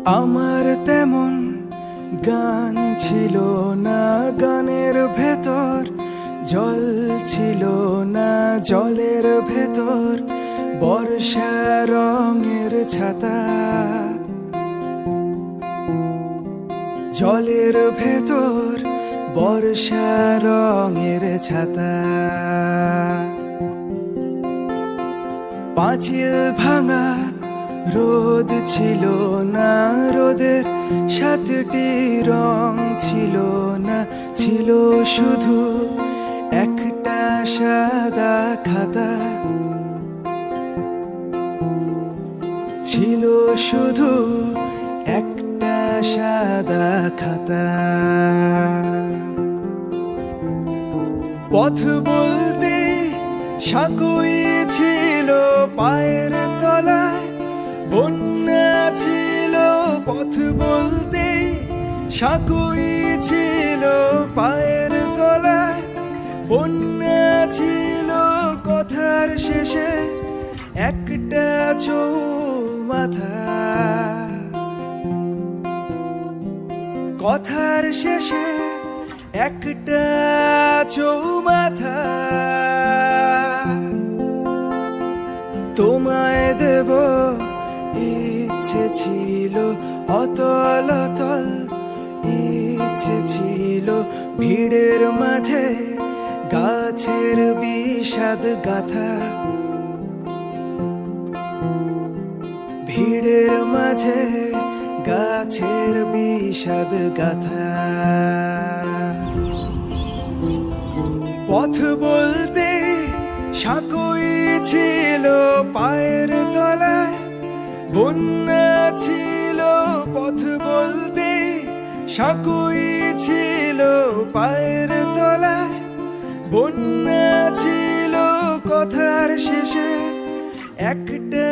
আমার তেমন গান ছিল না, গানের ভেতর জল ছিল না, জলের ভেতর বর্ষা রঙের ছাতা, জলের ভেতর বর্ষা রঙের ছাতা। পাঁচিল ভাঙা রোদ ছিল না, রোদের সাতটি রং ছিল না, ছিল শুধু একটা সাদা খাতা, ছিল শুধু একটা সাদা খাতা। পথ বলতে সাঁকুই ছিল পায়ের তলায়, বন্যা ছিল পথ বলতে সাঁকুই ছিল পায়ের তলায়, বন্যা ছিল কথার শেষে একটা চৌমাথা, কথার শেষে একটা চৌমাথা। তোমায় দেব ইচ্ছে ছিল অতল অতল, ইচ্ছে ছিল ভিড়ের মাঝে গাছের বিষাদ গাথা, ভিড়ের মাঝে গাছের বিষাদ গাথা। পথ বলতে সাঁকুই ছিল পায়ের তলায়, বন্যা ছিল পথ বলতে সাঁকুই ছিল পায়ের তলায়, বন্যা ছিল কথার শেষে একটা